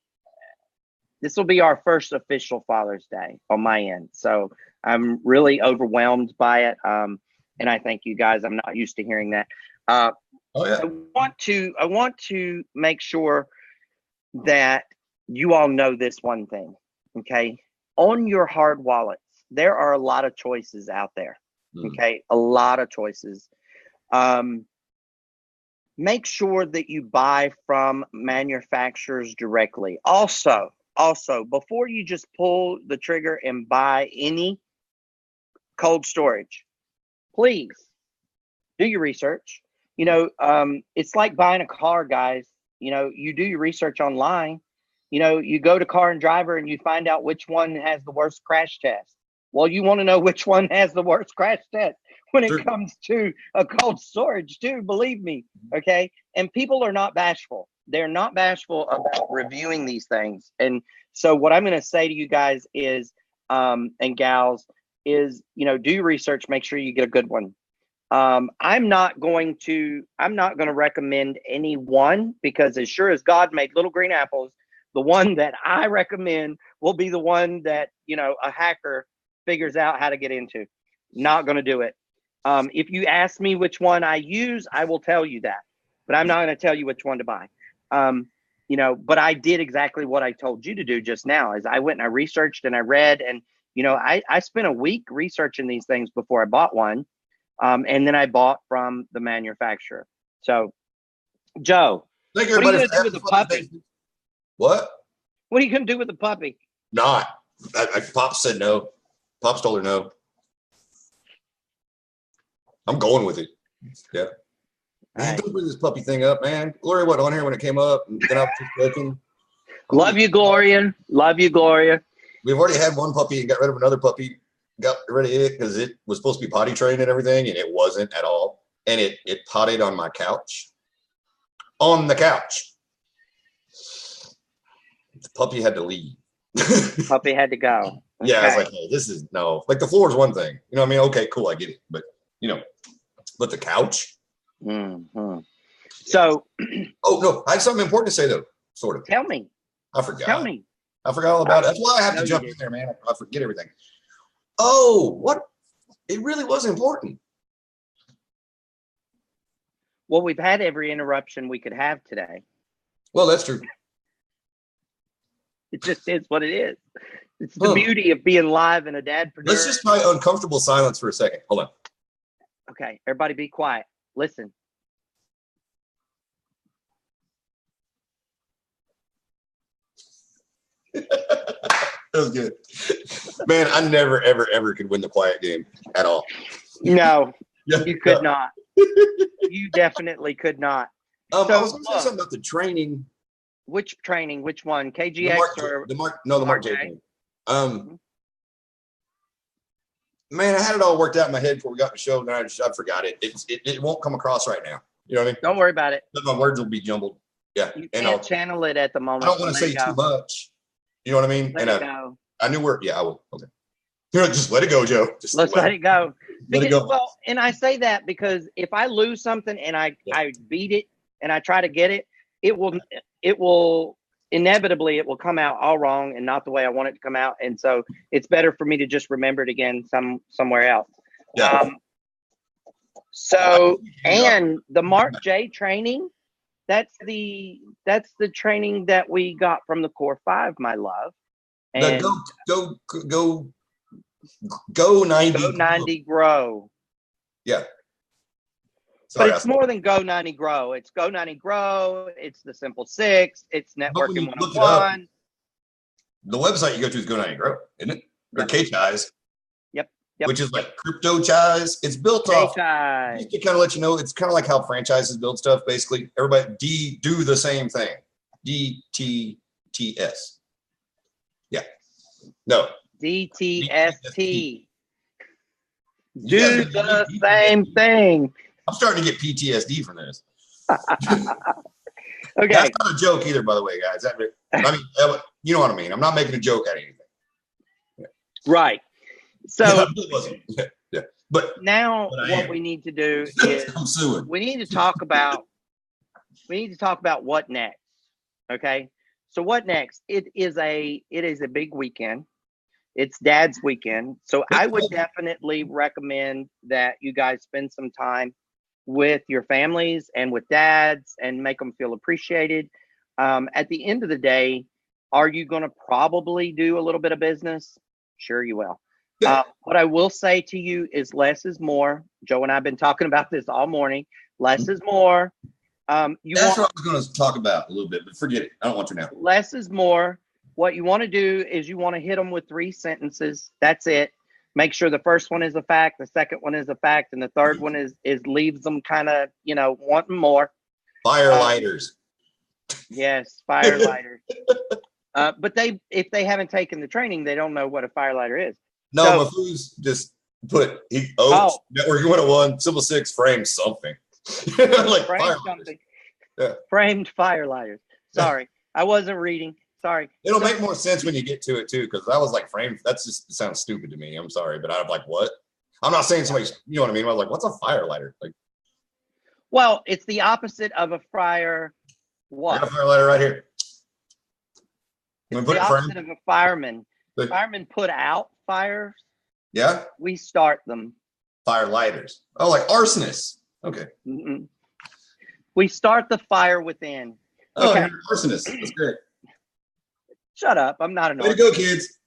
our first official Father's Day on my end. So I'm really overwhelmed by it. And I thank you guys. I'm not used to hearing that. I want to make sure that you all know this one thing. Okay. On your hard wallets, there are a lot of choices out there. Okay. A lot of choices. Make sure that you buy from manufacturers directly. Also, before you just pull the trigger and buy any cold storage, please do your research. It's like buying a car, guys. You do your research online. You go to Car and Driver and you find out which one has the worst crash test. Well, you want to know which one has the worst crash test when it comes to a cold storage too, believe me. Okay. And people are not bashful. They're not bashful about reviewing these things. And so what I'm going to say to you guys is, and gals, is, do your research, make sure you get a good one. I'm not going to recommend any one, because as sure as God made little green apples, the one that I recommend will be the one that, a hacker figures out how to get into. Not going to do it. If you ask me which one I use, I will tell you that, but I'm not going to tell you which one to buy. But I did exactly what I told you to do just now, is I went and I researched and I read, and, I spent a week researching these things before I bought one. And then I bought from the manufacturer. So, Joe, what are you going to do with the puppy?
What?
What are you going to do with the puppy?
Not. Pops said no. Pops told her no. I'm going with it. Yeah. Man, don't bring this puppy thing up, man. Gloria wasn't on here when it came up. And then I was just joking.
Love you, Gloria. Love you, Gloria.
We've already had one puppy and got rid of another puppy. Got rid of it because it was supposed to be potty trained and everything, and it wasn't at all. And it potted on my couch. On the couch. The puppy had to leave.
Puppy had to go.
Okay. Yeah, I was like, hey, this is no. Like the floor is one thing. You know what I mean? Okay, cool, I get it. But but the couch.
Mm-hmm. So.
Oh no, I had something important to say though. Sort of.
Tell me.
I forgot.
Tell me.
I forgot all about it. That's why I have to jump in there, man. I forget everything. Oh, what? It really was important.
Well, we've had every interruption we could have today.
Well, that's true.
It just is what it is. It's the beauty of being live and a dadpreneur.
Let's just try uncomfortable silence for a second. Hold on.
Okay, everybody be quiet. Listen.
That was good. Man, I never, ever, ever could win the quiet game at all.
No, you could not. You definitely could not.
I was going to say something about the training.
Which training? Which one? KGX
the Mark J. Man, I had it all worked out in my head before we got the show, and I forgot it. It won't come across right now. You know what I mean?
Don't worry about it.
My words will be jumbled. Yeah.
You can't channel it at the moment.
I don't want to say too much. You know what I mean?
Let it go.
I knew where. Yeah, I will. Okay. Just let it go, Joe.
Let's let it go.
Let it go.
Well, and I say that because if I lose something and I beat it and I try to get it, it will inevitably it will come out all wrong and not the way I want it to come out. And so it's better for me to just remember it again somewhere else.
Yeah.
So, and the Mark J training, that's the training that we got from the Core 5, my love. And
go 90
Go 90 Grow.
Yeah.
Sorry, but it's more than Go 90 Grow. It's Go 90 Grow. It's the Simple 6. It's Networking 101.
The website you go to is Go 90 Grow, isn't it? Or K-Chise.
Yep.
Which is like Krypto Chise. It's built off. To kind of let you know, it's kind of like how franchises build stuff. Basically, everybody do the same thing. DTTS. Yeah. No.
DTST. Do the same thing.
I'm starting to get PTSD from this.
Okay.
That's not a joke either, by the way, guys. I mean, you know what I mean. I'm not making a joke out of anything.
Yeah. Right. So
yeah. But
now what we need to do is we need to talk about what next. Okay. So what next? It is a big weekend. It's Dad's weekend. So I would definitely recommend that you guys spend some time with your families and with dads and make them feel appreciated. At the end of the day, are you going to probably do a little bit of business? Sure, you will. What I will say to you is less is more. Joe and I have been talking about this all morning. Less is more. That's
what I was going to talk about a little bit, but forget it. I don't want to now.
Less is more. What you want to do is you want to hit them with 3 sentences. That's it. Make sure the first one is a fact, the second one is a fact, and the third one is leaves them kind of, wanting more.
Fire lighters.
Yes, fire lighters. But if they haven't taken the training, they don't know what a fire lighter is.
No, Mafouz just put Networking 101, Simple 6, frame something. Like
frame something. Yeah. Framed fire lighters. Sorry, I wasn't reading. Sorry.
It'll make more sense when you get to it too, because I was like framed. That's just sounds stupid to me. I'm sorry, but I'm like, what? I'm not saying somebody. You know what I mean? I was like, what's a fire lighter? Like,
well, it's the opposite of a fire. What?
I got a fire lighter right here.
It's the opposite of a fireman. Firemen put out fires.
Yeah.
We start them.
Fire lighters. Oh, like arsonists. Okay.
Mm-mm. We start the fire within.
Oh, okay. Arsonist. That's great.
Shut up. I'm not an
arsonist. Way to go, kids.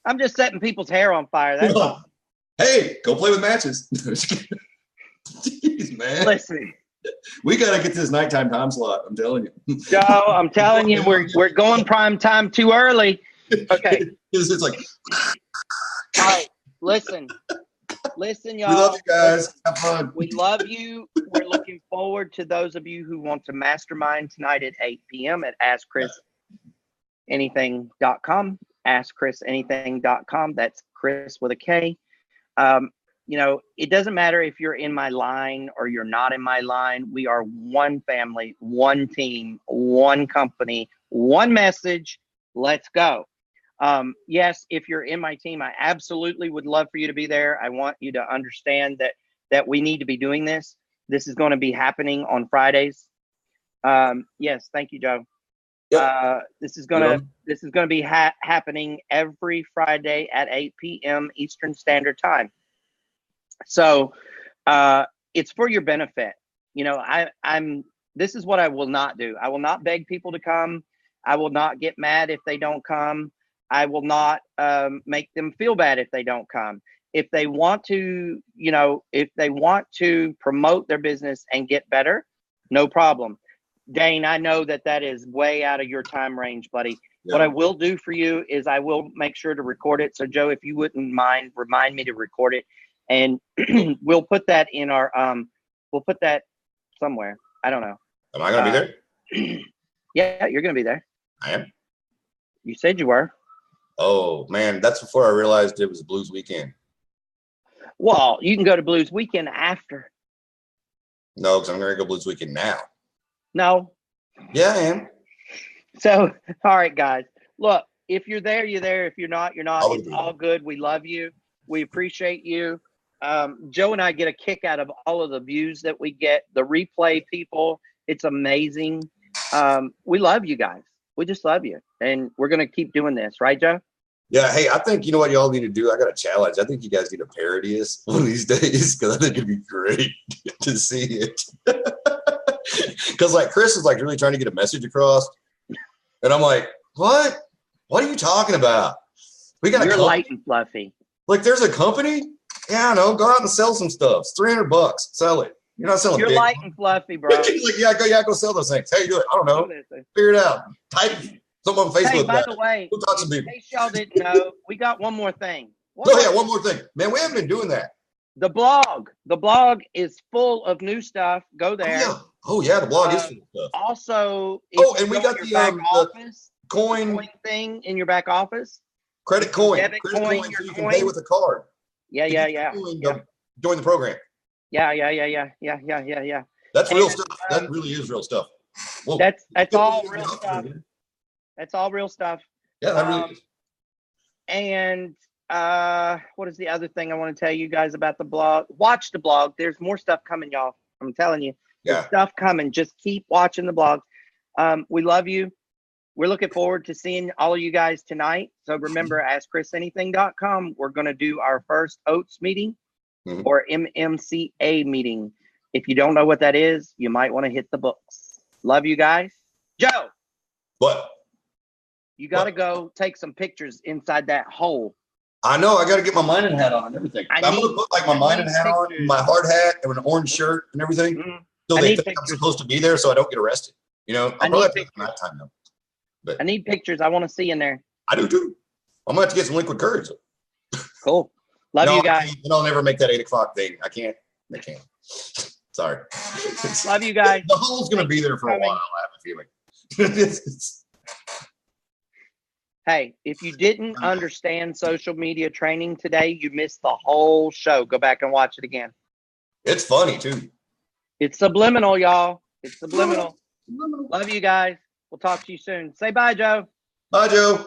I'm just setting people's hair on fire. That's all.
Hey, go play with matches. Jeez, man.
Listen.
We got to get this nighttime time slot. I'm telling you.
Joe, I'm telling you, we're going prime time too early. Okay.
It's like.
All right. Listen, y'all.
We love you guys. Have fun.
We love you. We're looking forward to those of you who want to mastermind tonight at 8 p.m. at AskChrisAnything.com. AskChrisAnything.com. That's Chris with a K. It doesn't matter if you're in my line or you're not in my line. We are one family, one team, one company, one message. Let's go. Yes, if you're in my team, I absolutely would love for you to be there. I want you to understand that we need to be doing this. This is going to be happening on Fridays. Yes, thank you, Joe. Yep. This is going to be happening every Friday at 8 p.m. Eastern Standard Time. So it's for your benefit. This is what I will not do. I will not beg people to come. I will not get mad if they don't come. I will not make them feel bad if they don't come. If they want to, promote their business and get better, no problem. Dane, I know that is way out of your time range, buddy. Yeah. What I will do for you is I will make sure to record it. So Joe, if you wouldn't mind, remind me to record it. And we'll put that in our, we'll put that somewhere. I don't know.
Am I going to be there?
Yeah, you're going to be there.
I am.
You said you were.
Oh, man. That's before I realized it was Blues Weekend.
Well, you can go to Blues Weekend after.
No, because I'm going to go Blues Weekend now.
No.
Yeah, I am.
So, all right, guys. Look, if you're there, you're there. If you're not, you're not. It's all good. We love you. We appreciate you. Joe and I get a kick out of all of the views that we get, the replay people. It's amazing. We love you guys. We just love you, and we're gonna keep doing this, right, Joe?
Yeah. Hey, I think you know what y'all need to do. I got a challenge. I think you guys need to parody us one of these days because I think it'd be great to see it. Because like Chris is like really trying to get a message across, and I'm like, what? What are you talking about? We got
You're light and fluffy.
Like, there's a company. Yeah, I know. Go out and sell some stuff. It's $300. Sell it. You're not selling.
You're light and fluffy, bro.
Like, go sell those things. How you do it? I don't know. Figure it out. Type something on Facebook. Hey,
by the way, in case y'all didn't know, we got one more thing.
One more thing. Man, we haven't been doing that.
The blog is full of new stuff. Go there.
Oh yeah, the blog is full of stuff.
Also,
and we got the coin
thing in your back office.
Credit coin, so you can pay with a card.
Yeah.
Join the program.
Yeah.
That's real stuff. That really is real stuff.
Whoa. That's all real stuff. That's all real stuff.
Yeah, that really is.
And what is the other thing I want to tell you guys about the blog? Watch the blog. There's more stuff coming, y'all. I'm telling you. There's stuff coming. Just keep watching the blog. We love you. We're looking forward to seeing all of you guys tonight. So remember, askchrisanything.com, we're going to do our first OATS meeting or MMCA meeting. If you don't know what that is, you might want to hit the books. Love you guys. Joe.
What?
You got to go take some pictures inside that hole.
I know. I got to get my mining hat on and everything. I'm going to put like my mining hat on, my hard hat, and an orange shirt and everything. So they think I'm supposed to be there so I don't get arrested. You know, I'll probably have to night time though. But
I need pictures. I want to see in there.
I do too. I'm going to have to get some liquid courage.
Cool. Love you guys.
I'll never make that 8 o'clock thing. I can't. Sorry.
Love you guys.
The hole's going to be there for a while, I have a feeling.
Hey, if you didn't understand social media training today, you missed the whole show. Go back and watch it again.
It's funny too.
It's subliminal, y'all. It's subliminal. Love you guys. We'll talk to you soon. Say bye, Joe.
Bye, Joe.